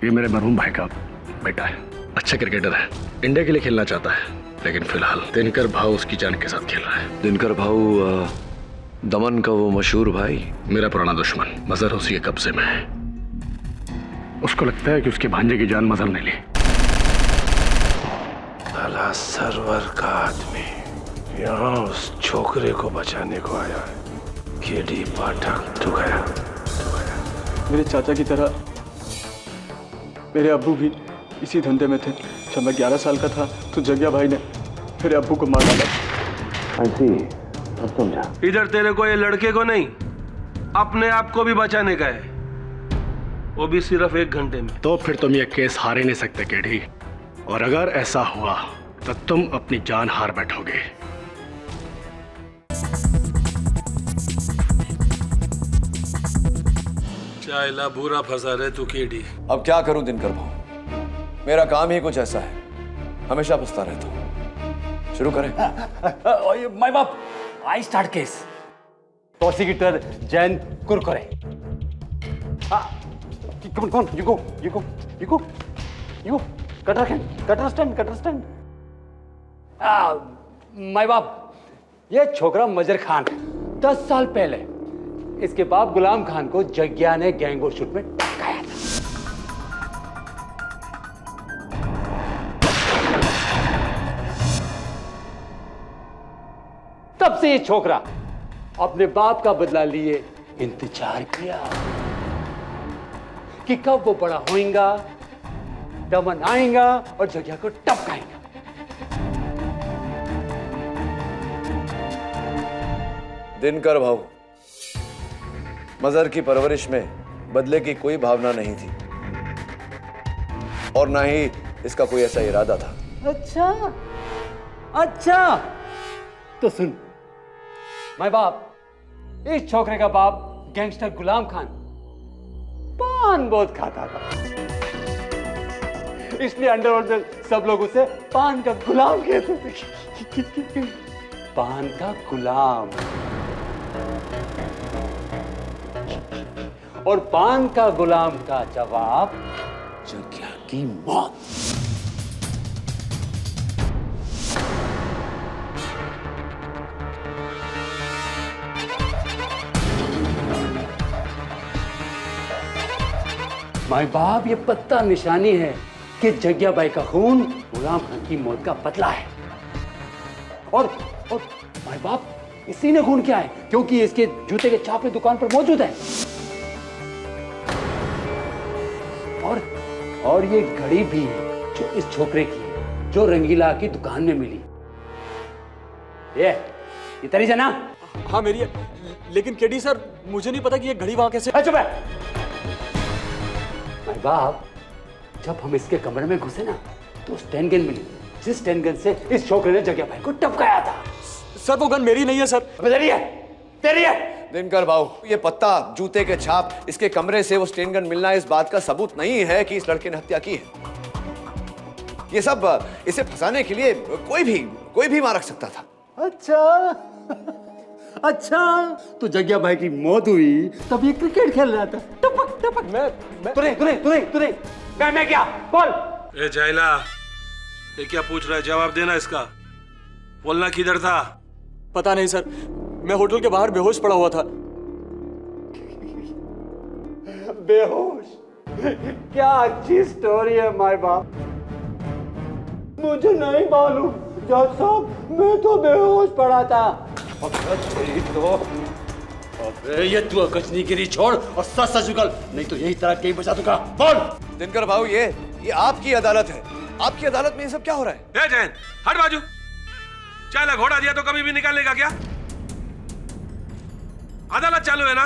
ये मेरे मरहूम भाई का बेटा है, अच्छा क्रिकेटर है, इंडिया के लिए खेलना चाहता है, लेकिन फिलहाल दिनकर भाऊ उसकी जान के साथ खेल रहा है। दिनकर भाऊ दमन का वो मशहूर भाई? मेरा पुराना दुश्मन, मजहर उसी के कब्जे में है। उसको लगता है कि उसके भांजे की जान मजहर ने ली। साला सरवर का आदमी यहाँ उस छोकरे को बचाने को आया है। केडी पाठक तू गया। मेरे चाचा की तरह मेरे अब्बू भी इसी धंधे में थे। जब मैं 11 साल का था तो जग्या भाई ने मेरे अब्बू को मार डाला। अब समझा। इधर तेरे को ये लड़के को नहीं, अपने आप को भी बचाने का है, वो भी सिर्फ 1 घंटे में। तो फिर तुम ये केस हार ही नहीं सकते केडी, और अगर ऐसा हुआ तो तुम अपनी जान हार बैठोगे। चाइला बुरा फंसा रहे तू केडी। अब क्या करूं दिनकर भाऊ, मेरा काम ही कुछ ऐसा है, हमेशा फंसता रहता हूं। शुरू करें? माय बाप, I start case. Prosecutor Jain Kurkure. कौन यू गो कटर स्टैंड। माय बाप, ये छोकरा मजर खान 10 साल पहले इसके बाप गुलाम खान को जग्या ने गैंगो शूट में टपकाया था। तब से ये छोकरा अपने बाप का बदला लिए इंतजार किया कि कब वो बड़ा होएगा, दमन आएगा और जग्या को टपकाएगा। दिनकर भाऊ, मजहर की परवरिश में बदले की कोई भावना नहीं थी और ना ही इसका कोई ऐसा इरादा था। अच्छा तो सुन, माय बाप, इस छोकरे का बाप गैंगस्टर गुलाम खान पान बहुत खाता था, इसलिए अंडरवर्ल्ड में सब लोग उसे पान का गुलाम कहते थे। पान का गुलाम। और पान का गुलाम का जवाब जग्या की मौत। माय बाप, ये पत्ता निशानी है कि जग्या बाई का खून गुलाम खान की मौत का बदला है। और माय बाप, इसी ने खून किया है क्योंकि इसके जूते के छापे दुकान पर मौजूद है। और ये घड़ी भी है जो इस छोकरे की है, जो रंगीला की दुकान में मिली। ये तेरी है ना? हाँ मेरी है, लेकिन केडी सर मुझे नहीं पता कि ये घड़ी वहां कैसे। चुप है। भाई बाप, जब हम इसके कमरे में घुसे ना तो स्टैन गन मिली, जिस स्टैन गन से इस छोकरे ने जग्या भाई को टपकाया था। सर वो गन मेरी नहीं है सर। तेरी है। दिनकर भाऊ, ये पत्ता, जूते के छाप, इसके कमरे से वो स्टेन गन मिलना इस बात का सबूत नहीं है कि इस लड़के ने हत्या की है। ये सब इसे फंसाने के लिए कोई भी वहां रख सकता था। अच्छा तो जग्या भाई की मौत हुई तब ये क्रिकेट खेल रहा था। टपक। तूने मैं क्या बोल? ए चाइला, ये क्या पूछ रहा है? जवाब देना इसका। बोलना किधर था? पता नहीं सर, मैं होटल के बाहर बेहोश पड़ा हुआ था। बेहोश? क्या अच्छी स्टोरी है माय बाप। मुझे नहीं मालूम जज साहब, मैं तो बेहोश पड़ा था। अबे ये तू अकचनीगिरी छोड़ और सच निकल, नहीं तो यही तरह कहीं बचा दूंगा। बोल। दिनकर भाऊ, ये आपकी अदालत है, आपकी अदालत में ये सब क्या हो रहा है? ए जैन, हट बाजू। चाइला घोड़ा दिया तो कभी भी निकालेगा क्या? अदालत चालू है ना?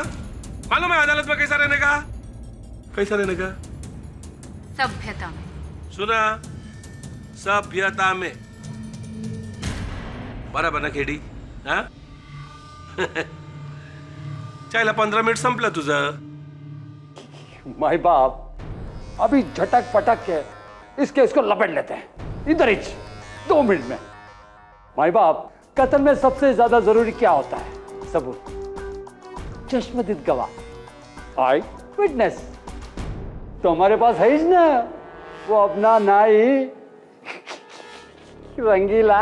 मालूम है अदालत में कैसा रहने का? सभ्यता में। सुना? सभ्यता में। बराबर ना केडी? हाँ? चाइला 15 मिनिट संपलं तुझं। माय बाप, अभी झटक पटक के इसको लपेट लेते हैं इधर ही 2 मिनट में। माय बाप, कत्ल में सबसे ज्यादा जरूरी क्या होता है? सबूत, चश्मदीद गवाह, आई विटनेस। तो हमारे पास है ही ना वो अपना नाई रंगीला।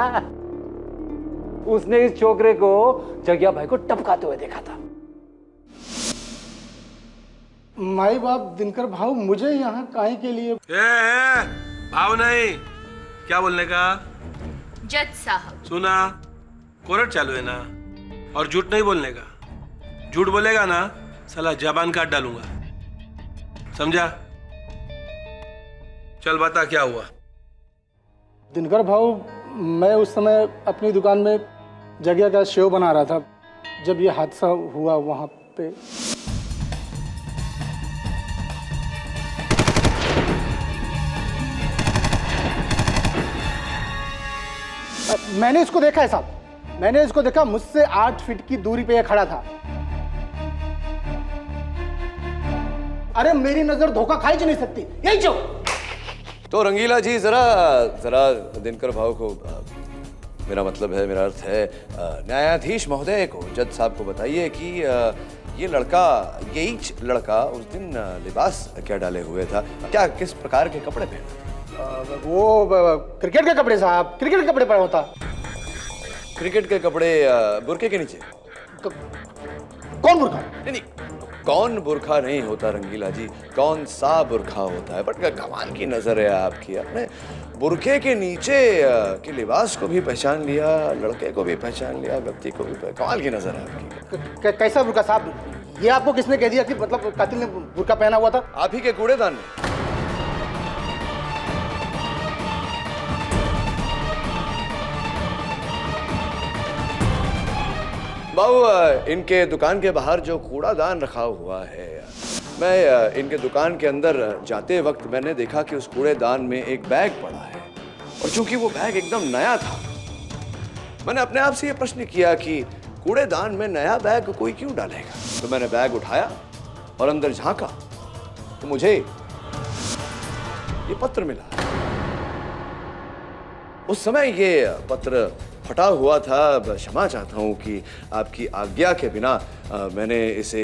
उसने इस छोकरे को जग्या भाई को टपकाते हुए देखा था। माई बाप दिनकर भाव मुझे यहाँ काहे के लिए? भाव नहीं, क्या बोलने का? जज साहब, सुना, कोर्ट चालू है ना, और झूठ नहीं बोलने का। झूठ बोलेगा ना साला जबान काट डालूंगा, समझा? चल बता क्या हुआ। दिनकर भाव, मैं उस समय अपनी दुकान में जगह का शेव बना रहा था जब ये हादसा हुआ वहाँ पे। मैंने इसको देखा है साहब, मैंने इसको देखा, मुझसे 8 फीट की दूरी पे ये खड़ा था। अरे मेरी नजर धोखा खाई नहीं सकती, यही जो। तो रंगीला जी जरा जरा दिनकर भाव को मेरा मतलब है, मेरा अर्थ है न्यायाधीश महोदय को, जज साहब को बताइए कि ये लड़का, यही लड़का उस दिन लिबास क्या डाले हुए था, क्या किस प्रकार के कपड़े पहने? वो क्रिकेट के कपड़े साहब, क्रिकेट के कपड़े पहना होता। क्रिकेट के कपड़े बुरके के नीचे? कौन बुरखा? नहीं, कौन बुरखा नहीं होता रंगीला जी, कौन सा बुरखा होता है। बट कमाल की नजर है आपकी, आपने बुरखे के नीचे के लिबास को भी पहचान लिया, लड़के को भी पहचान लिया, व्यक्ति को भी कमाल की नजर है आपकी। कैसा बुरखा साहब? ये आपको किसने कह दिया कि मतलब कातिल ने बुरखा पहना हुआ था? आप ही के कूड़ेदान में। बाबू, इनके दुकान के बाहर जो कूड़ादान रखा हुआ है, मैं इनके दुकान के अंदर जाते वक्त मैंने देखा कि उस कूड़ेदान में एक बैग पड़ा है, और चूंकि वो बैग एकदम नया था, मैंने अपने आप से ये प्रश्न किया कि कूड़ेदान में नया बैग कोई क्यों डालेगा। तो मैंने बैग उठाया और अंदर झांका तो मुझे ये पत्र मिला। उस समय ये पत्र फटा हुआ था। क्षमा चाहता हूँ कि आपकी आज्ञा के बिना मैंने इसे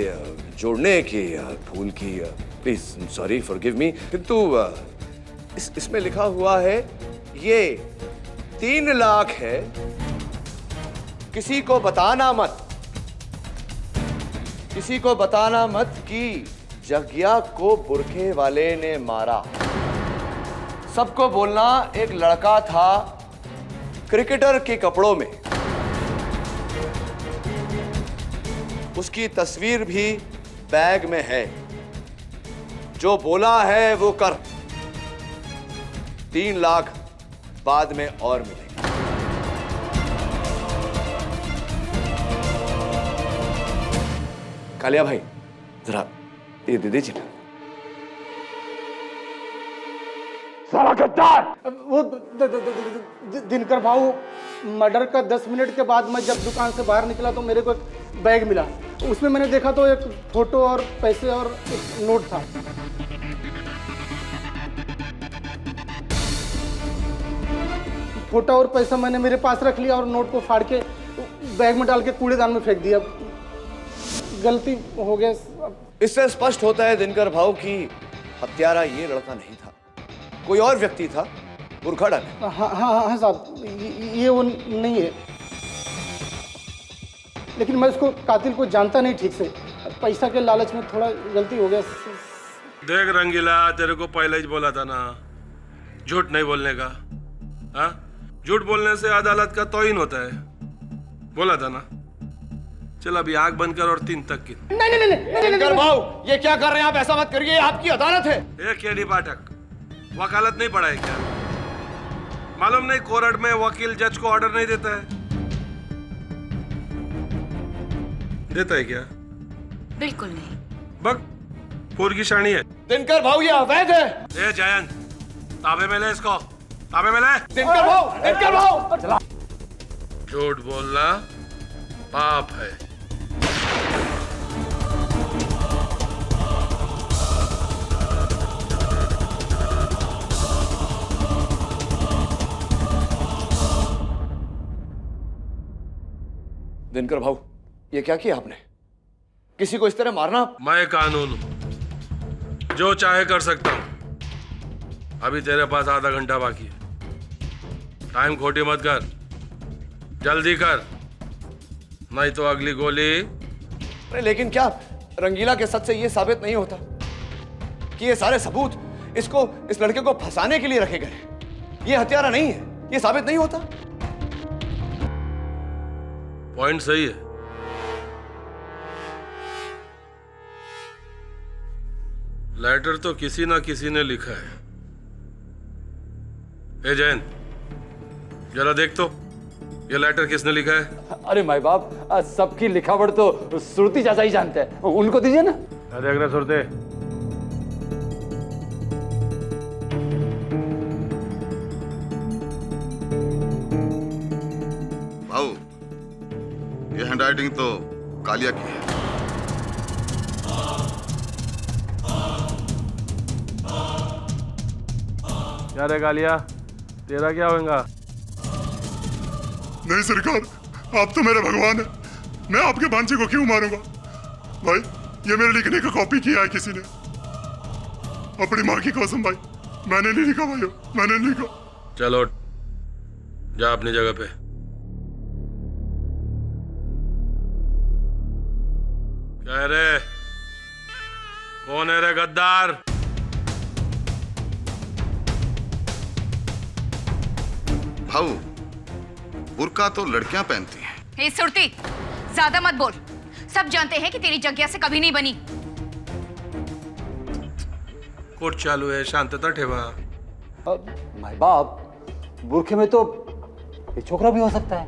जोड़ने की भूल की, प्लीज सॉरी, फॉरगिव मी। किंतु इसमें लिखा हुआ है ये 3 लाख है, किसी को बताना मत, किसी को बताना मत कि जग्या को बुरखे वाले ने मारा। सबको बोलना एक लड़का था क्रिकेटर के कपड़ों में, उसकी तस्वीर भी बैग में है, जो बोला है वो कर। 3 लाख बाद में और मिलेगा। कालिया भाई, जरा ये दे दीजिए ना। साला गद्दार! वो दिनकर भाऊ, मर्डर का 10 मिनट के बाद मैं जब दुकान से बाहर निकला तो मेरे को एक बैग मिला। उसमें मैंने देखा तो एक फोटो और पैसे और एक नोट था। फोटो और पैसा मैंने मेरे पास रख लिया और नोट को फाड़ के बैग में डाल के कूड़ेदान में फेंक दिया। गलती हो गया। इससे स्पष्ट होता है दिनकर भाऊ कि हत्यारा ये लड़का नहीं था, कोई और व्यक्ति था बुरखा डाले। हाँ साहब, ये वो नहीं है, लेकिन मैं उसको कातिल को जानता नहीं ठीक से, पैसा के लालच में थोड़ा गलती हो गया। देख रंगीला, तेरे को पहले ही बोला था ना झूठ नहीं बोलने का। हाँ, झूठ बोलने से अदालत का तौहीन होता है, बोला था ना। चल अभी आंख बंद कर और 3 तक की। नहीं। दिनकर भाऊ, ये क्या कर रहे हैं आप? ऐसा मत करिए, आपकी अदालत है। एक केडी पाठक, वकालत नहीं पढ़ा है क्या? मालूम नहीं कोर्ट में वकील जज को ऑर्डर नहीं देता है? देता है क्या? बिल्कुल नहीं। बक पूर की शानी है। दिनकर भाऊ, ये अवैध है। ए जयंत, ताबे में ले इसको, ताबे में ले। दिनकर भाऊ, झूठ बोलना पाप है। दिनकर भाऊ, ये क्या किया आपने? किसी को इस तरह मारना? मैं कानून हूं, जो चाहे कर सकता हूं। अभी तेरे पास आधा घंटा बाकी है। टाइम खोटी मत कर, जल्दी कर, नहीं तो अगली गोली। अरे लेकिन क्या रंगीला के सच से ये साबित नहीं होता कि ये सारे सबूत इस लड़के को फंसाने के लिए रखे गए? ये हत्यारा नहीं है, ये साबित नहीं होता? पॉइंट सही है। लेटर तो किसी ना किसी ने लिखा है। ए जैन, जरा देख तो ये लेटर किसने लिखा है। अरे माई बाप, सबकी लिखावट तो श्रुति चाचा ही जानते हैं, उनको दीजिए ना। देख रहे सुरते, भाऊ ये हैंडराइटिंग तो कालिया की है। क्या रे कालिया, तेरा क्या होगा? नहीं सरकार, आप तो मेरे भगवान है, मैं आपके भांजे को क्यों मारूंगा? भाई ये मेरे लिखने का कॉपी किया है किसी ने, अपनी माँ की कसम भाई, मैंने नहीं लिखा भाई, मैंने नहीं लिखा। चलो जा अपनी जगह पे। क्या रे, कौन है रे गद्दार? भाऊ बुर्का तो लड़कियां पहनती हैं। हे सुरती, ज्यादा मत बोल। सब जानते हैं कि तेरी जग्या से कभी नहीं बनी। कोर्ट चालू है, शांतता ठेवा। माई बाप, बुरखे में तो ये छोकरा भी हो सकता है।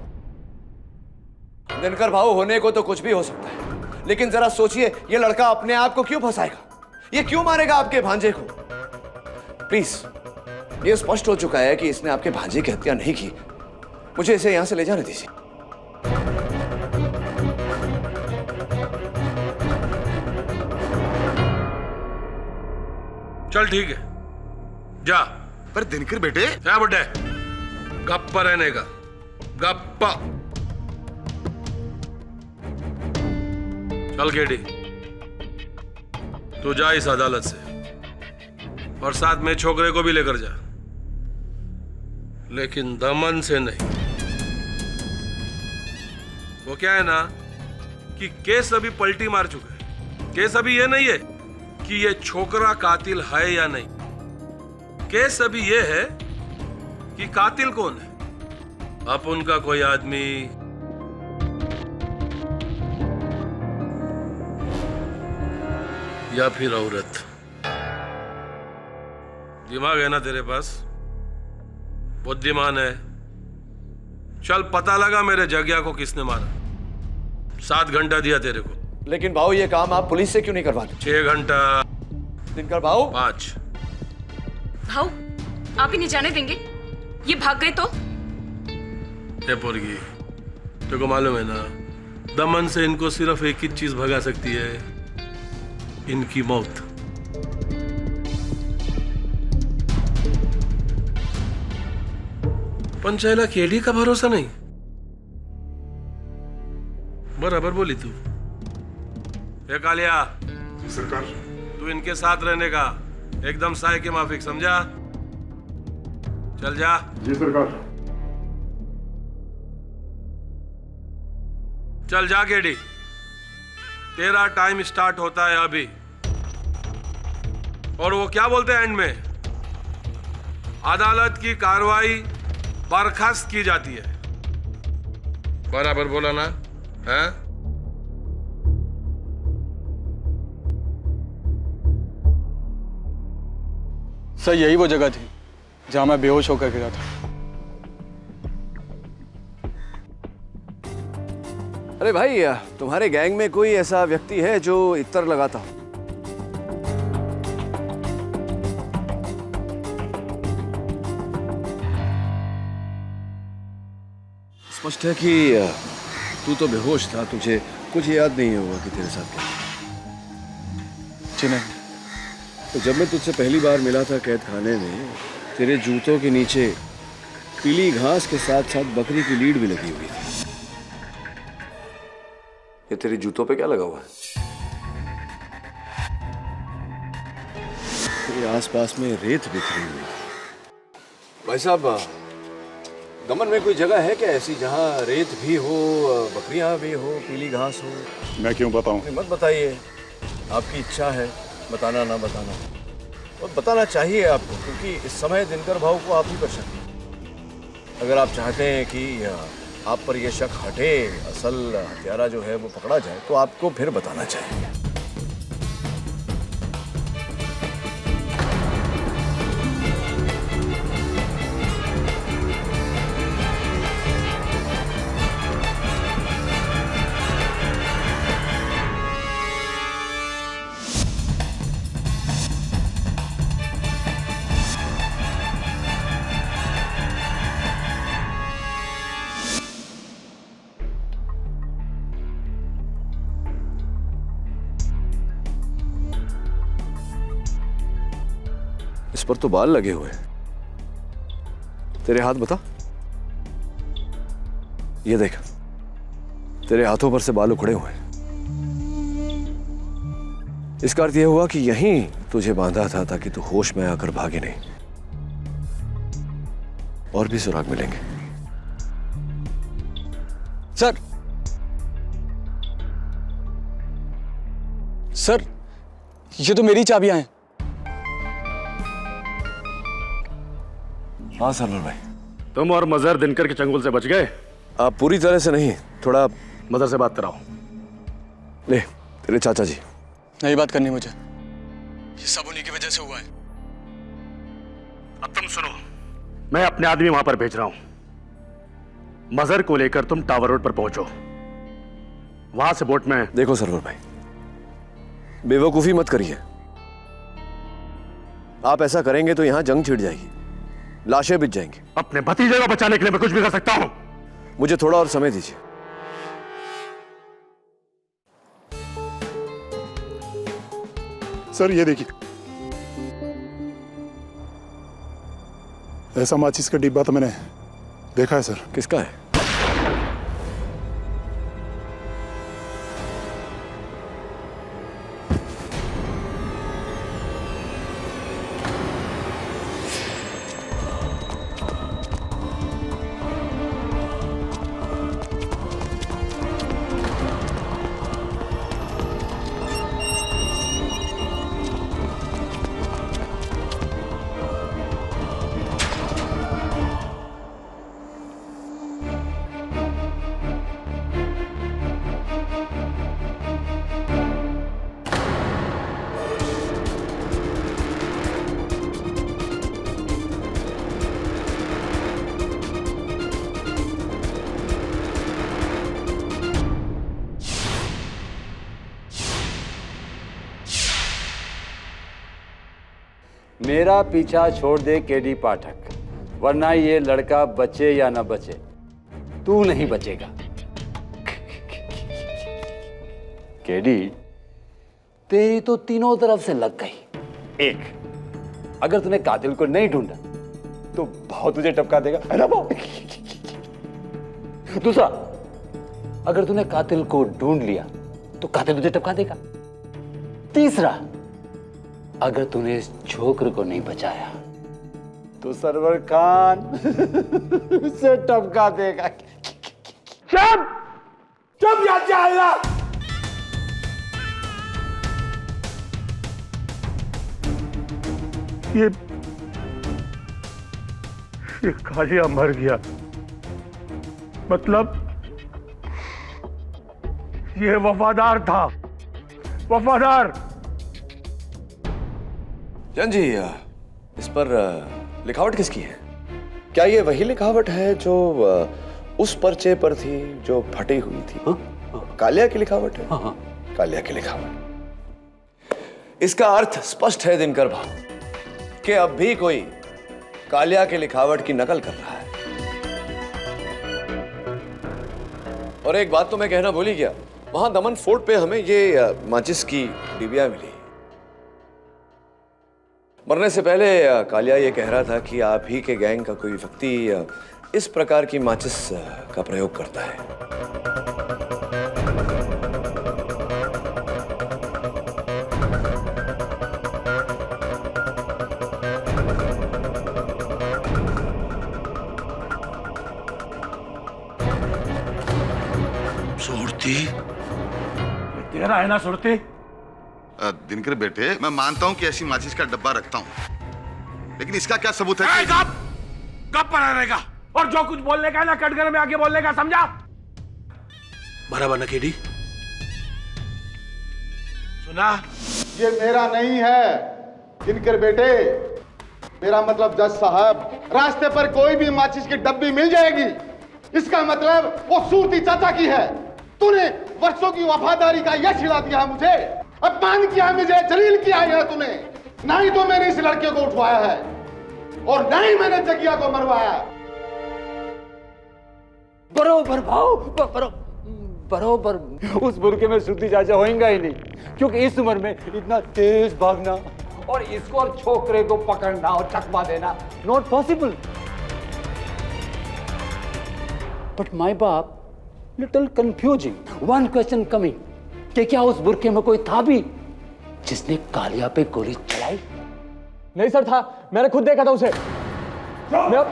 दिनकर भाऊ होने को तो कुछ भी हो सकता है, लेकिन जरा सोचिए ये लड़का अपने आप को क्यों फंसाएगा? ये क्यों मारेगा आपके भांजे को? प्लीज, ये स्पष्ट हो चुका है कि इसने आपके भांजे की हत्या नहीं की। मुझे इसे यहां से ले जाने दीजिए। चल ठीक है, जा। पर दिनकर बेटे, क्या बड्डे, गप्पा रहने का, गप्पा। चल केडी, तू जा इस अदालत से, और साथ में छोकरे को भी लेकर जा, लेकिन दमन से नहीं। वो क्या है ना कि केस अभी पलटी मार चुका है। केस अभी ये नहीं है कि ये छोकरा कातिल है या नहीं। केस अभी ये है कि कातिल कौन है। अब उनका कोई आदमी या फिर औरत। दिमाग है ना तेरे पास, बुद्धिमान है। चल पता लगा मेरे जग्या को किसने मारा। 7 घंटा दिया तेरे को। लेकिन भाऊ ये काम आप पुलिस से क्यों नहीं करवाते? 6 घंटा। दिनकर भाऊ, 5। भाऊ, आप ही नहीं जाने देंगे? ये भाग गए तो? पोरगी, तेरे को मालूम है ना, दमन से इनको सिर्फ एक ही चीज भगा सकती है, इनकी मौत। पंचायला केडी का भरोसा नहीं। बराबर बोली तू। ये कालिया, सरकार, तू इनके साथ रहने का एकदम साय के माफिक, समझा? चल जा। जी सरकार। चल जा केडी, तेरा टाइम स्टार्ट होता है अभी। और वो क्या बोलते हैं एंड में, अदालत की कार्रवाई बर्खास्त की जाती है। बराबर बोला ना? है? सर यही वो जगह थी जहां मैं बेहोश होकर गिरा था। अरे भाई, तुम्हारे गैंग में कोई ऐसा व्यक्ति है जो इत्र लगाता हो? स्पष्ट है कि तू तो बेहोश था, तुझे कुछ याद नहीं होगा कि तेरे साथ क्या। जी नहीं। तो जब मैं तुझसे पहली बार मिला था कैद खाने में, तेरे जूतों के नीचे पीली घास के साथ साथ बकरी की लीड भी लगी हुई थी। ये तेरे जूतों पे क्या लगा हुआ है? आसपास में रेत बिखरी हुई। भाई साहब, दमन में कोई जगह है क्या ऐसी जहाँ रेत भी हो, बकरियां भी हो, पीली घास हो? मैं क्यों बताऊं? नहीं, मत बताइए, आपकी इच्छा है, बताना ना बताना, और बताना चाहिए आपको, क्योंकि इस समय दिनकर भाऊ को आप ही पर शक है। अगर आप चाहते हैं कि आप पर यह शक हटे, असल हत्यारा जो है वो पकड़ा जाए, तो आपको फिर बताना चाहिए। इस पर तो बाल लगे हुए हैं। तेरे हाथ बता। ये देख, तेरे हाथों पर से बाल उखड़े हुए हैं। इसका अर्थ यह हुआ कि यहीं तुझे बांधा था ताकि तू होश में आकर भागे नहीं। और भी सुराग मिलेंगे। सर, सर, ये तो मेरी चाबियां हैं। हाँ सरवर भाई। तुम और मजहर दिनकर के चंगुल से बच गए? आप पूरी तरह से नहीं, थोड़ा। मदर से बात कराओ। ले, तेरे चाचा जी। नहीं बात करनी मुझे, ये सब उन्हीं की वजह से हुआ है। अब तुम सुनो, मैं अपने आदमी वहां पर भेज रहा हूं। मजहर को लेकर तुम टावर रोड पर पहुंचो। वहां से बोट में। देखो सरवर भाई, बेवकूफी मत करिए। आप ऐसा करेंगे तो यहां जंग छिड़ जाएगी, लाशें बिछ जाएंगी। अपने भतीजे को बचाने के लिए मैं कुछ भी कर सकता हूं। मुझे थोड़ा और समय दीजिए। सर ये देखिए, ऐसा माचिस का डिब्बा तो मैंने देखा है सर। किसका है? मेरा पीछा छोड़ दे केडी पाठक, वरना ये लड़का बचे या ना बचे, तू नहीं बचेगा। केडी, तेरी तो तीनों तरफ से लग गई। एक, अगर तूने कातिल को नहीं ढूंढा तो भाव तुझे टपका देगा, है ना भाव? दूसरा, अगर तूने कातिल को ढूंढ लिया तो कातिल तुझे टपका देगा। तीसरा, अगर तूने इस छोकर को नहीं बचाया तो सरवर खान उसे टपका देगा। चुप चुप याद जाएगा। ये कालिया मर गया, मतलब ये वफादार था, वफादार। जन जी, इस पर लिखावट किसकी है? क्या ये वही लिखावट है जो उस पर्चे पर थी जो फटी हुई थी? कालिया की लिखावट है? हाँ। कालिया की लिखावट। इसका अर्थ स्पष्ट है दिनकर भाऊ कि अब भी कोई कालिया की लिखावट की नकल कर रहा है। और एक बात तो मैं कहना भूल ही गया, वहां दमन फोर्ट पे हमें ये माचिस की डिबिया मिली। मरने से पहले कालिया ये कह रहा था कि आप ही के गैंग का कोई व्यक्ति इस प्रकार की माचिस का प्रयोग करता है। सुरती तेरा है ना सुरती? दिनकर बेटे, मैं मानता हूं कि ऐसी माचिस का डब्बा रखता हूं, लेकिन इसका क्या सबूत है कि... कब पर रहेगा? और जो कुछ बोलने का है ना कटघरे में आके बोलने का, समझा? बराबर ना केडी? सुना? ये मेरा नहीं है दिनकर बेटे, मेरा मतलब जज साहब, रास्ते पर कोई भी माचिस की डब्बी मिल जाएगी, इसका मतलब वो सूरती चाचा की है। तूने वर्षों की वफादारी का यश खिला दिया है मुझे, अपमान किया मुझे, जलील किया है तूने। ना ही तो मैंने इस लड़के को उठवाया है और ना ही मैंने जगिया को मरवाया। बरोबर भाव, बरोबर उस बुरके में सुरती चाचा होएगा ही नहीं, क्योंकि इस उम्र में इतना तेज भागना और इसको और छोकरे को पकड़ना और चकमा देना नॉट पॉसिबल। बट माय बाप, little confusing, one question coming, कि क्या उस बुरके में कोई था भी जिसने कालिया पे गोली चलाई? नहीं सर, था, मैंने खुद देखा था उसे। मैं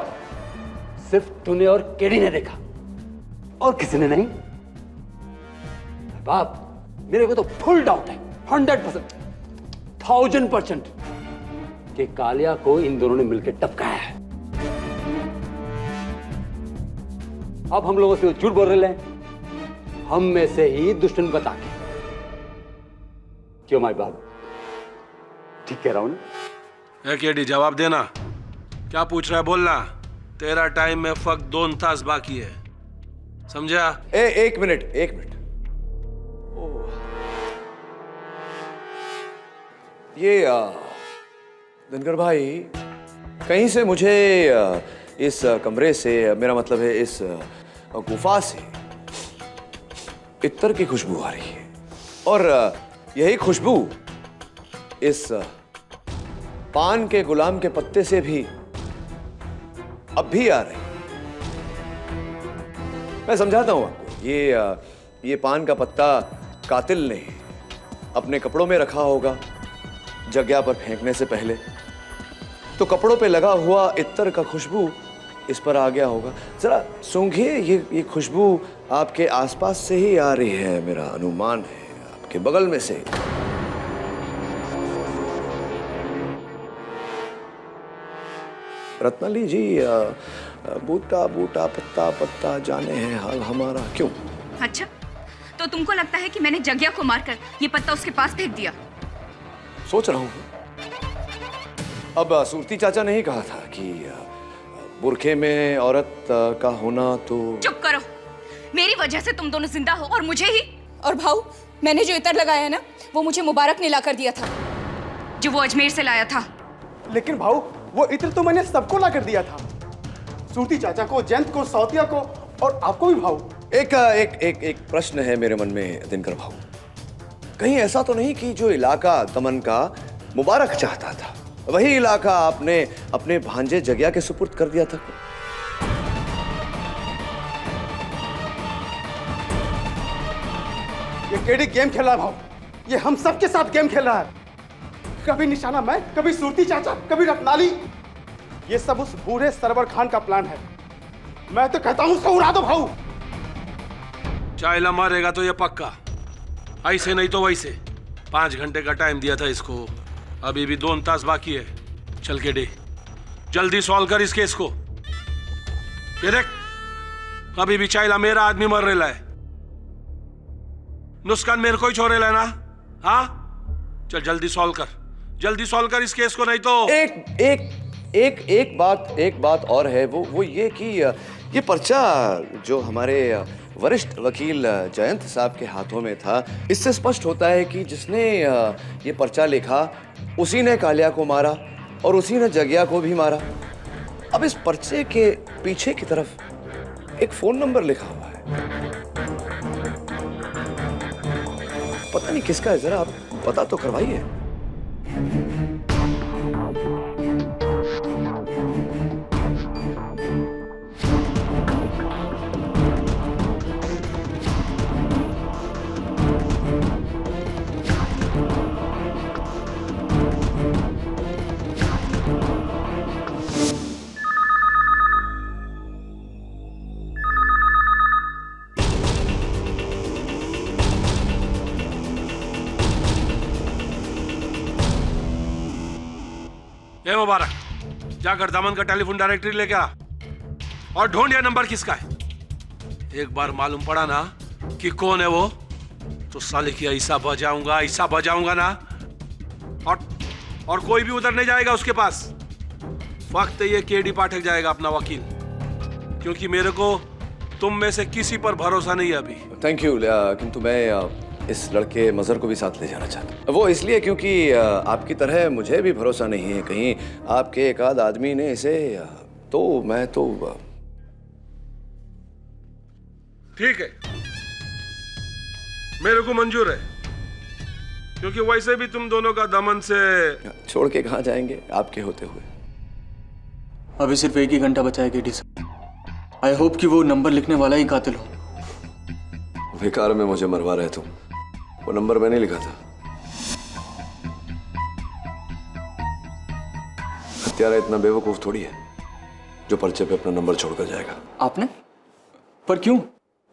सिर्फ तूने और केडी ने देखा और किसी ने नहीं? बाप, मेरे को तो फुल डाउट है, 100%, 1000% कि कालिया को इन दोनों ने मिलकर टपकाया है। अब हम लोगों से झूठ बोल रहे हैं, हम में से ही दुश्मन बता के। क्यों माय बाप, ठीक कह रहा हूं ना? केडी, जवाब देना। क्या पूछ रहा है बोलना। तेरा टाइम में फक्त 2 तास बाकी है, समझा? एक मिनट। ये दिनकर भाई, कहीं से मुझे इस कमरे से, मेरा मतलब है इस गुफा से इत्तर की खुशबू आ रही है, और यही खुशबू इस पान के गुलाम के पत्ते से भी अब भी आ रही। मैं समझाता हूं आपको, ये पान का पत्ता कातिल ने अपने कपड़ों में रखा होगा जगह पर फेंकने से पहले, तो कपड़ों पे लगा हुआ इत्तर का खुशबू इस पर आ गया होगा। जरा सूंघिए, ये खुशबू आपके आसपास से ही आ रही है, मेरा अनुमान है, आपके बगल में से। रत्नाली जी, बूटा बूटा पत्ता पत्ता जाने हैं हाल हमारा, क्यों? अच्छा, तो तुमको लगता है कि मैंने जगिया को मारकर ये पत्ता उसके पास फेंक दिया? सोच रहा हूं। अब सूरती चाचा ने ही कहा था कि बुरखे में औरत का होना तो... चुप करो, मेरी वजह से तुम दोनों जिंदा हो और मुझे ही। और भाऊ, मैंने जो इतर लगाया है ना, वो मुझे मुबारक ने ला कर दिया था, जो वो अजमेर से लाया था। लेकिन भाऊ, वो इत्र तो मैंने सबको ला कर दिया था, सूरती चाचा को, जयंत को, सौतिया को और आपको भी भाऊ। एक प्रश्न है मेरे मन में दिनकर भाऊ, कहीं ऐसा तो नहीं कि जो इलाका दमन का मुबारक चाहता था, वही इलाका आपने अपने भांजे जगिया के सुपुर्द कर दिया था? ये केडी गेम खेल रहा है भाऊ, ये हम सबके साथ गेम खेल रहा है। कभी निशाना मैं, कभी सूरती चाचा, कभी रत्नाली। ये सब उस बूढ़े सरवर खान का प्लान है। मैं तो कहता हूं उसको उड़ा दो भाऊ। चाइला मारेगा तो ये पक्का, ऐसे नहीं तो वैसे। 5 घंटे का टाइम दिया था इसको, अभी भी 2 तास बाकी है। चल के डे, जल्दी सॉल्व कर इस केस को। ये देख, अभी भी चाइला मेरा आदमी मर रहा है, नुस्कान मेरे को ही छोड़े लेना। हाँ, चल जल्दी सॉल्व कर इस केस को, नहीं तो... एक बात और है, वो ये कि ये पर्चा जो हमारे वरिष्ठ वकील जयंत साहब के हाथों में था, इससे स्पष्ट होता है कि जिसने ये पर्चा लिखा उसी ने कालिया को मारा और उसी ने जगिया को भी मारा। अब इस पर्चे के पीछे की तरफ एक फोन नंबर लिखा हुआ है, पता नहीं किसका है, जरा आप पता तो करवाइए। ए मुबारक, जाकर दामन का टेलीफोन डायरेक्टरी लेके आ और ढूंढ ये नंबर किसका है। एक बार मालूम पड़ा ना कि कौन है वो, तो साले की ऐसा बजाऊंगा ना, और कोई भी उधर नहीं जाएगा उसके पास। वक्त ये केडी पाठक जाएगा अपना वकील, क्योंकि मेरे को तुम में से किसी पर भरोसा नहीं है अभी। थैंक यू, किंतु मैं इस लड़के मजहर को भी साथ ले जाना चाहता हूँ। वो इसलिए क्योंकि आपकी तरह मुझे भी भरोसा नहीं है कहीं आपके एक आध आदमी ने इसे तो मैं तो ठीक है, मेरे को मंजूर है, क्योंकि वैसे भी तुम दोनों का दमन से छोड़ के कहाँ जाएंगे आपके होते हुए। अभी सिर्फ 1 ही घंटा बचा है केडी साहब। आई होप कि वो नंबर लिखने वाला ही कातिल हो। बेकार में मुझे मरवा रहे तुम, वो नंबर मैंने लिखा था। हत्यारा इतना बेवकूफ थोड़ी है जो पर्चे पे अपना नंबर छोड़कर जाएगा। आपने? पर क्यों?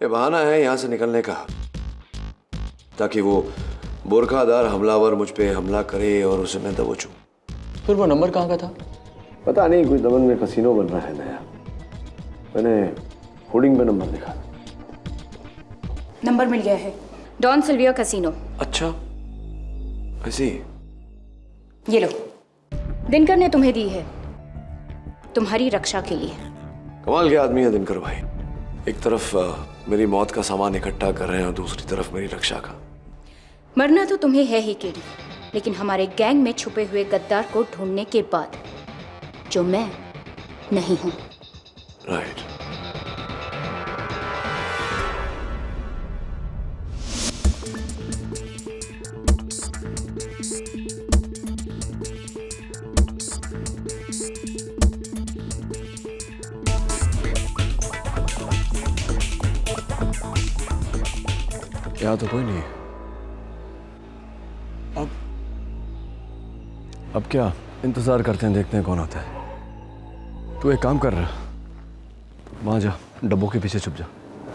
ये बहाना है यहाँ से निकलने का, ताकि वो बोरखादार हमलावर मुझ पे हमला करे और उसे मैं दबोचूं। फिर वो नंबर कहाँ का था? पता नहीं, कोई दमन में कसीनो बन रहा है नया, मैंने होर्डिंग पे नंबर लिखा। नंबर मिल गया है, डॉन सिल्विया कसिनो। अच्छा, ऐसी? ये लो, दिनकर ने तुम्हें दी है तुम्हारी रक्षा के लिए। कमाल के आदमी है दिनकर भाई, एक तरफ मेरी मौत का सामान इकट्ठा कर रहे हैं और दूसरी तरफ मेरी रक्षा का। मरना तो तुम्हें है ही केडी, लेकिन हमारे गैंग में छुपे हुए गद्दार को ढूंढने के बाद, जो मैं नहीं हूं। राइट। यहाँ तो कोई नहीं है। अब क्या इंतजार करते हैं, देखते हैं कौन आता है। तू एक काम कर रहा, वहां जा, डब्बों के पीछे छुप जा।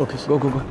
ओके, गो गो गो।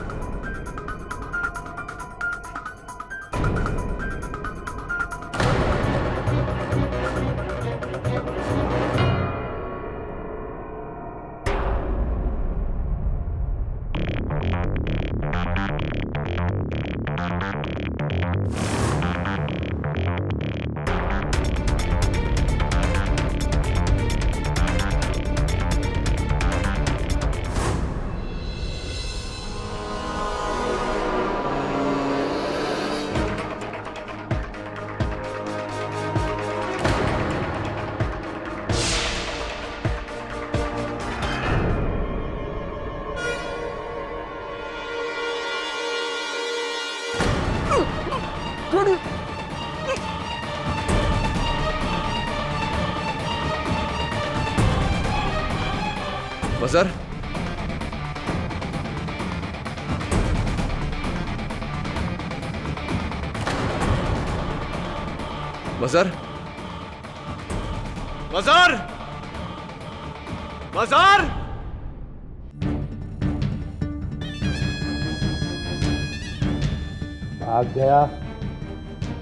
मजहर, मजहर, मजहर, मजहर। भाग गया,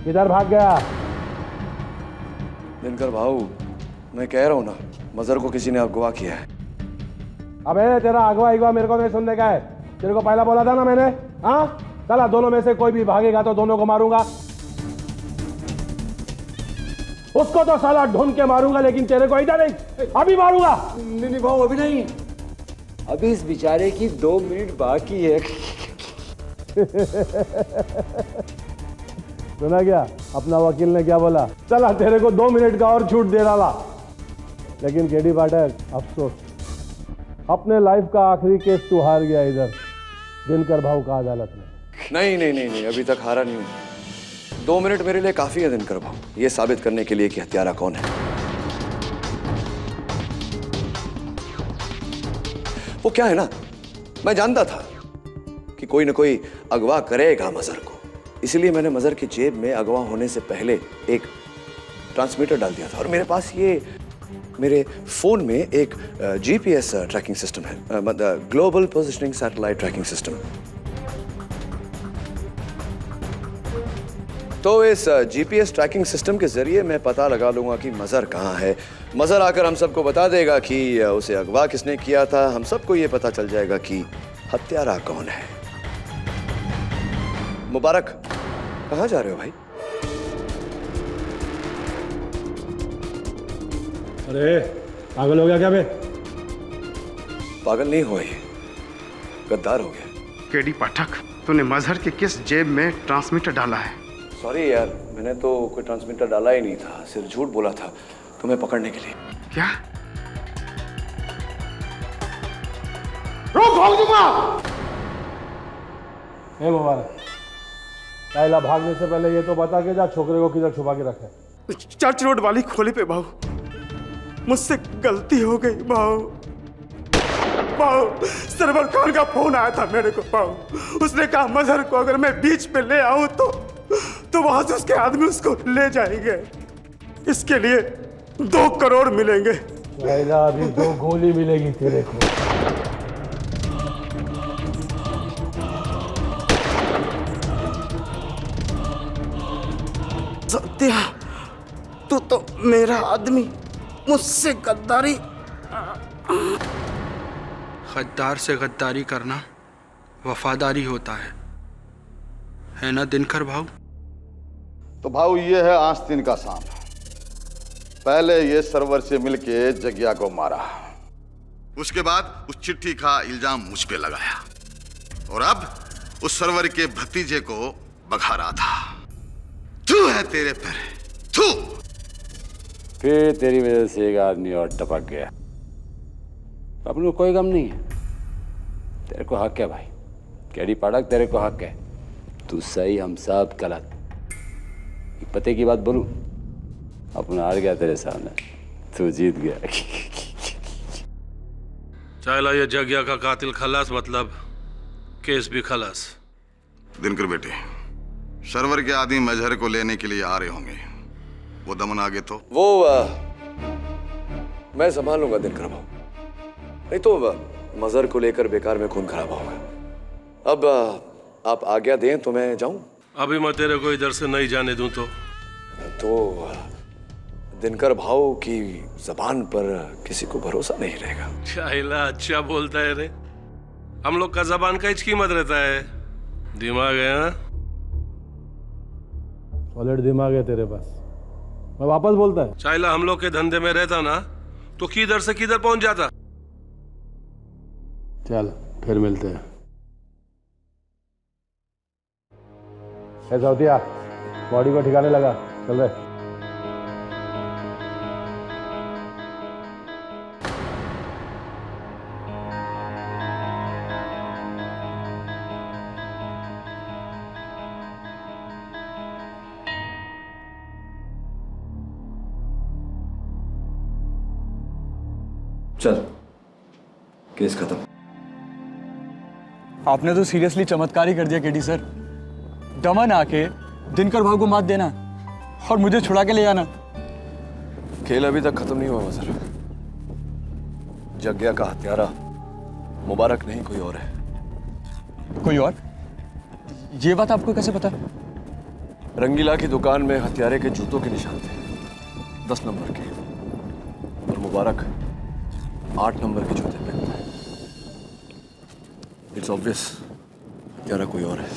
किधर भाग गया? दिनकर भाऊ, मैं कह रहा हूं ना, मजहर को किसी ने अगवा किया है। अबे तेरा अगवा मेरे को नहीं सुनने का है। तेरे को पहला बोला था ना मैंने, हाँ? चला, दोनों में से कोई भी भागेगा तो दोनों को मारूंगा। उसको तो साला ढूंढ के मारूंगा, लेकिन तेरे को इधर नहीं, अभी मारूंगा। नहीं भाऊ, अभी नहीं, अभी इस बेचारे की 2 मिनट बाकी है। सुना क्या अपना वकील ने क्या बोला? चला, तेरे को 2 मिनट का और छूट दे डाला। लेकिन केडी पाठक, अफसोस, अपने लाइफ का आखिरी केस तू हार गया इधर दिनकर भाऊ का अदालत में। नहीं नहीं नहीं नहीं, अभी तक हारा नहीं हूं। 2 मिनट मेरे लिए काफी है दिनकर भाऊ, ये साबित करने के लिए कि हत्यारा कौन है। वो क्या है ना, मैं जानता था कि कोई ना कोई अगवा करेगा मजहर को, इसलिए मैंने मजहर की जेब में अगवा होने से पहले एक ट्रांसमीटर डाल दिया था। और मेरे पास ये मेरे फोन में एक जीपीएस ट्रैकिंग सिस्टम है, global positioning satellite tracking system. तो इस जीपीएस ट्रैकिंग सिस्टम के जरिए मैं पता लगा लूंगा कि मजहर कहाँ है। मजहर आकर हम सबको बता देगा कि उसे अगवा किसने किया था। हम सबको ये पता चल जाएगा कि हत्यारा कौन है। मुबारक, कहाँ जा रहे हो भाई? अरे पागल हो गया क्या बे? पागल नहीं हुआ, ये गद्दार हो गया। केडी पाठक, तूने मजहर के किस जेब में ट्रांसमीटर डाला है? सॉरी यार, मैंने तो कोई ट्रांसमीटर डाला ही नहीं था, सिर्फ झूठ बोला था तुम्हें पकड़ने के लिए। क्या? रोक, भाग दूंगा। ए मुबारक, पहला भागने से पहले ये तो बता के जा छोकरे को किधर छुपा के रखे। चर्च रोड वाली खोली पे भाऊ, मुझसे गलती हो गई भाऊ। भाऊ, सरवर खान का फोन आया था मेरे को भाऊ। उसने कहा मजहर को अगर मैं बीच पे ले आऊं तो वहां से उसके आदमी उसको ले जाएंगे। इसके लिए 2 करोड़ मिलेंगे। अभी 2 गोली मिलेगी तेरे को। सत्या, तू तो मेरा आदमी, मुझसे गद्दारी। गद्दार से गद्दारी करना वफादारी होता है ना दिनकर भाऊ? तो भाऊ ये है आस्तीन का सांप। पहले ये सरवर से मिलके जग्या को मारा, उसके बाद उस चिट्ठी का इल्जाम मुझ पे लगाया और अब उस सरवर के भतीजे को भगा रहा था। तू है तेरे पर, तू। फिर तेरी वजह से एक आदमी और टपक गया। अपने को कोई गम नहीं है, तेरे को हक है भाई। केडी पाठक, तेरे को हक है। तू सही, हम सब गलत। एक पते की बात बोलूं, अपना हार गया तेरे सामने, तू जीत गया। चाइला ये जग्या का कातिल खलास, मतलब केस भी खलास। दिनकर बेटे, सरवर के आदमी मजहर को लेने के लिए आ रहे होंगे। वो दमन आगे तो वो मैं संभाल लूंगा दिनकर भाऊ। नहीं तो मजहर को लेकर बेकार में खून खराब होगा। अब आप आज्ञा दें तो मैं जाऊं? अभी मैं तेरे को इधर से नहीं जाने दूं तो दिनकर भाऊ की जबान पर किसी को भरोसा नहीं रहेगा। चाइला अच्छा बोलता है रे। हम लोग का जबान का हिच कीमत रहता है, दिमाग है ना? सॉलिड दिमाग है तेरे पास। मैं वापस बोलता है, चाइला हम लोग के धंधे में रहता ना तो किधर से किधर पहुंच जाता। चल फिर मिलते हैं। ऐसा होतिया, बॉडी को ठिकाने लगा, चल रहे। चल, केस खत्म। आपने तो सीरियसली चमत्कार ही कर दिया केडी सर। दमन आके दिनकर भाऊ को मात देना और मुझे छुड़ा के ले जाना। खेल अभी तक खत्म नहीं हुआ मजहर। जग्या का हत्यारा मुबारक नहीं, कोई और है। कोई और? ये बात आपको कैसे पता? रंगीला की दुकान में हत्यारे के जूतों के निशान थे, 10 नंबर के, और मुबारक 8 नंबर के जूते पहनता है। इट्स ऑब्वियस हत्यारा कोई और है।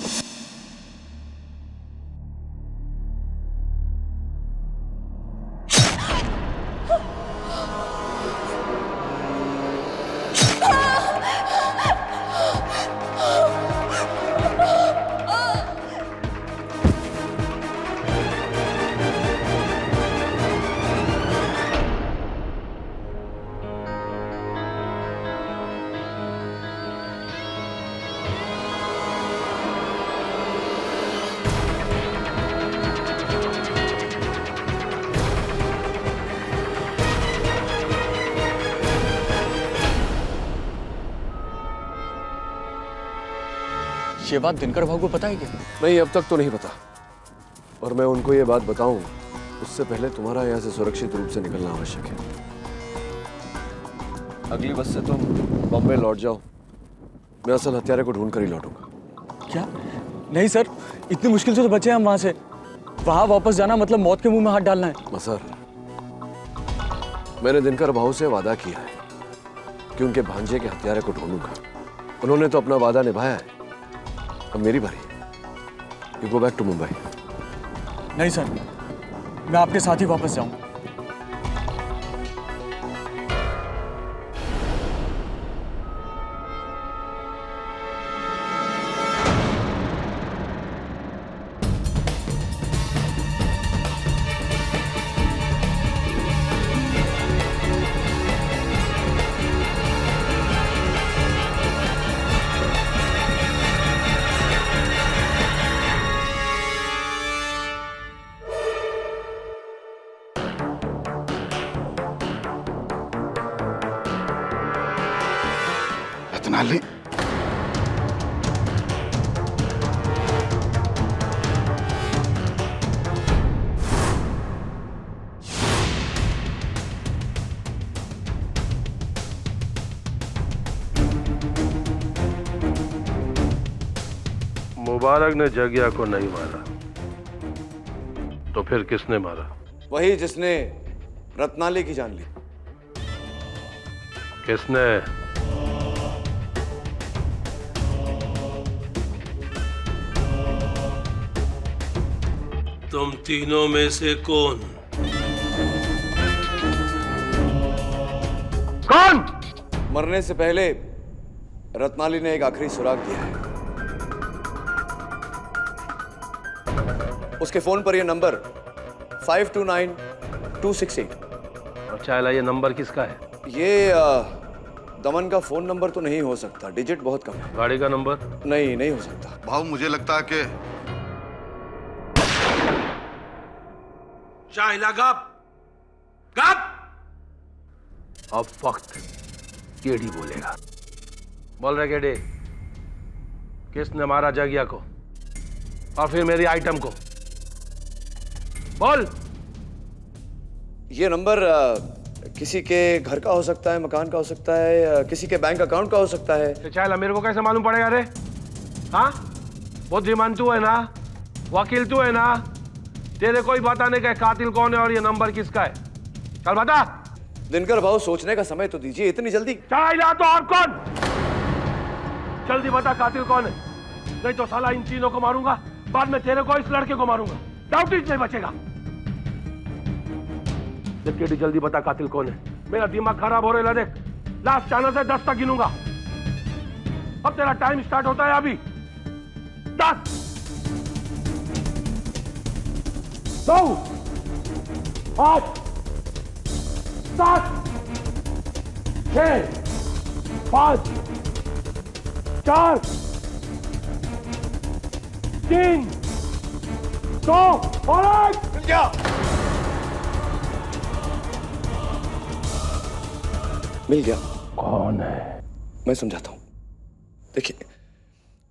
ये बात दिनकर भाऊ को पता है क्या? नहीं, अब तक तो नहीं पता। और मैं उनको ये बात बताऊं उससे पहले तुम्हारा यहाँ से सुरक्षित रूप से निकलना आवश्यक है। अगली बस से तुम बॉम्बे लौट जाओ। मैं असल हत्यारे को ढूंढ कर ही लौटूंगा। क्या? नहीं सर, इतनी मुश्किल से तो बचे हम वहां से। वहां वापस जाना मतलब मौत के मुंह में हाथ डालना है। मजहर, मैंने दिनकर भाऊ से वादा किया है कि उनके भांजे के हत्यारे को ढूंढूंगा। उन्होंने तो अपना वादा निभाया है, अब मेरी बारी। You go back to Mumbai. नहीं सर, मैं आपके साथ ही वापस जाऊं। रत्नाली, मुबारक ने जगिया को नहीं मारा तो फिर किसने मारा? वही जिसने रत्नाली की जान ली। किसने? तुम तीनों में से कौन? कौन? मरने से पहले रत्नाली ने एक आखिरी सुराग दिया है। उसके फोन पर यह नंबर 529268। अच्छा, ये नंबर किसका है? ये दमन का फोन नंबर तो नहीं हो सकता, डिजिट बहुत कम है। गाड़ी का नंबर? नहीं हो सकता। भाऊ मुझे लगता है कि शाहिला गप गप। अब वक्त केडी बोलेगा। बोल रहे केडी, किसने मारा जगिया को और फिर मेरी आइटम को? बोल। ये नंबर किसी के घर का हो सकता है, मकान का हो सकता है, किसी के बैंक अकाउंट का हो सकता है। चाहे मेरे को कैसे मालूम पड़ेगा रे? हाँ, बुद्धिमान तू है ना, वकील तू है ना, तेरे कोई बताने का कातिल कौन है और ये नंबर किसका है? चल बता। दिनकर भाऊ, सोचने का समय तो दीजिए, इतनी जल्दी? चाहे तो और कौन? जल्दी बता कातिल कौन है, नहीं तो साला इन तीनों को मारूंगा, बाद में तेरे को, इस लड़के को मारूंगा, डाउट ही नहीं बचेगा। केडी जल्दी बता कातिल कौन है, मेरा दिमाग खराब हो रहा है। देख, लास्ट चांस से 10 तक गिनूंगा। अब तेरा टाइम स्टार्ट होता है अभी। 10 9 8 7 6 5 4 3 2 और 1। मिल गया। मिल गया। कौन है? मैं समझाता हूं। देखिए,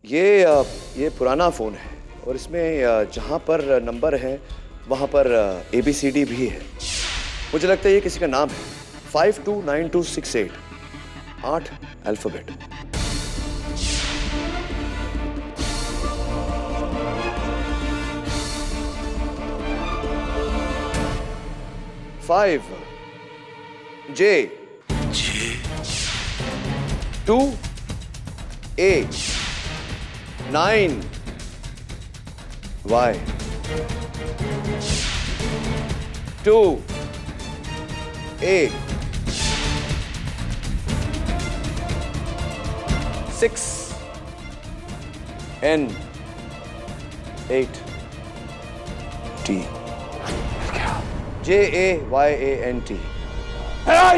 ये पुराना फोन है और इसमें जहां पर नंबर है वहां पर ABCD भी है। मुझे लगता है ये किसी का नाम है। 529268, 8 alphabet. Five J 2 A 9 Y 2 A 6 N 8 T JAYANT।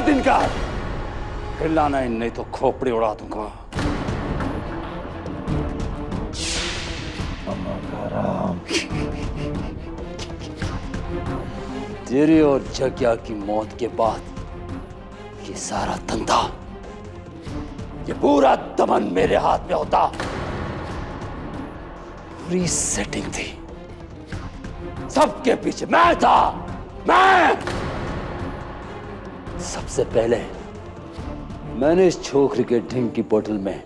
Dinkar, हिलाना ही नहीं तो खोपड़ी उड़ा दूंगा। तेरी और जगिया की मौत के बाद ये सारा धंधा, ये पूरा दमन मेरे हाथ में होता। पूरी सेटिंग थी, सबके पीछे मैं था। मैं सबसे पहले मैंने इस छोकरी के ड्रिंक की बोतल में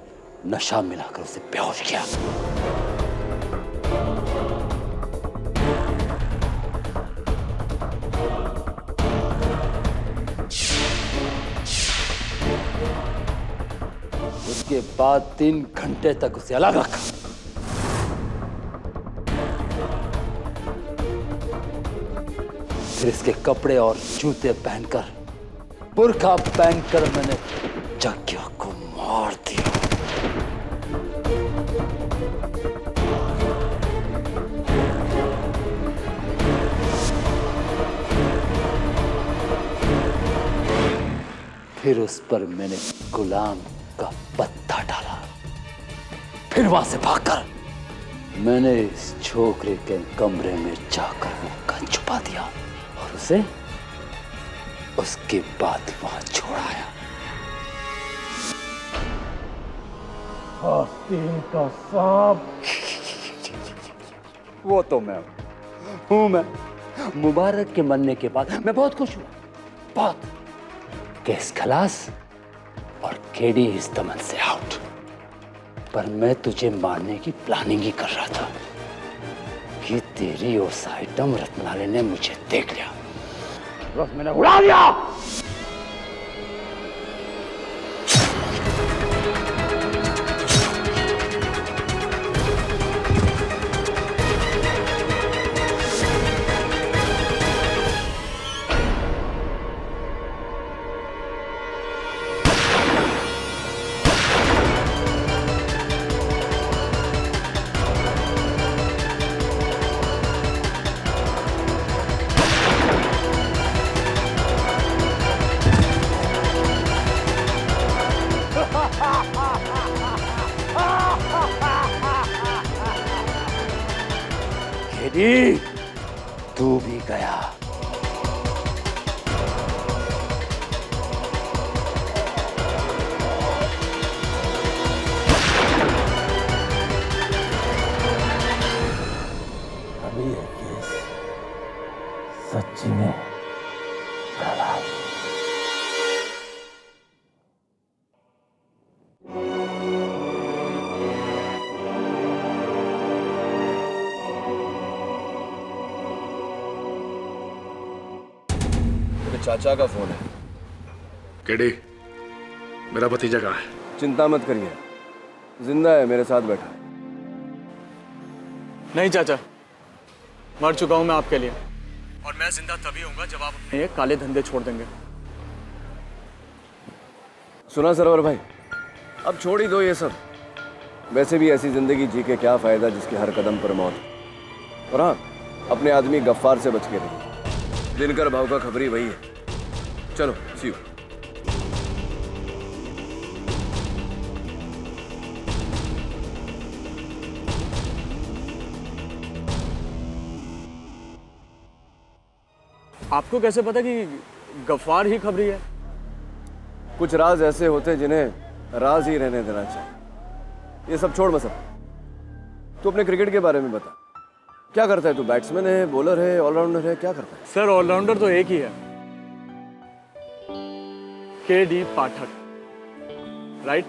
नशा मिलाकर उसे बेहोश किया। बाद 3 घंटे तक उसे अलग रखा। फिर इसके कपड़े और जूते पहनकर, बुर्का पहनकर मैंने जग्या को मार दिया। फिर उस पर मैंने गुलाम का पत्ता डाला। फिर वहां से भागकर मैंने इस छोकरे के कमरे में जाकर वो गन छुपा दिया और उसे उसके बाद वहां छोड़ाया। आस्तीन का सांप। वो तो मैं हूं। मैं मुबारक के मरने के बाद मैं बहुत खुश हुआ, बहुत। केस खलास और केडी इस दमन से आउट। पर मैं तुझे मारने की प्लानिंग ही कर रहा था कि तेरी उस आइटम रत्नाले ने मुझे देख लिया, बस मैंने उड़ा दिया। केडी, तू भी गया। अभी ये केस सच्ची में खराब। चाचा का फोन है। केडी, मेरा भतीजा कहाँ है? चिंता मत करिए, जिंदा है, मेरे साथ बैठा है। नहीं चाचा, मर चुका हूं मैं आपके लिए, और मैं जिंदा तभी होऊंगा जब आप अपने ये काले धंधे छोड़ देंगे। सुना सरवर भाई, अब छोड़ ही दो ये सब। वैसे भी ऐसी जिंदगी जी के क्या फायदा जिसके हर कदम पर मौत। और हाँ, अपने आदमी गफ्फार से बच के रहिए। दिनकर भाव का खबरी वही है। चलो, सी यू। आपको कैसे पता कि गफ्फार ही खबरी है? कुछ राज ऐसे होते हैं जिन्हें राज ही रहने देना चाहिए। ये सब छोड़ मत। तू अपने क्रिकेट के बारे में बता, क्या करता है तू? बैट्समैन है, बॉलर है, ऑलराउंडर है, क्या करता है? सर, ऑलराउंडर तो एक ही है, केडी पाठक, राइट?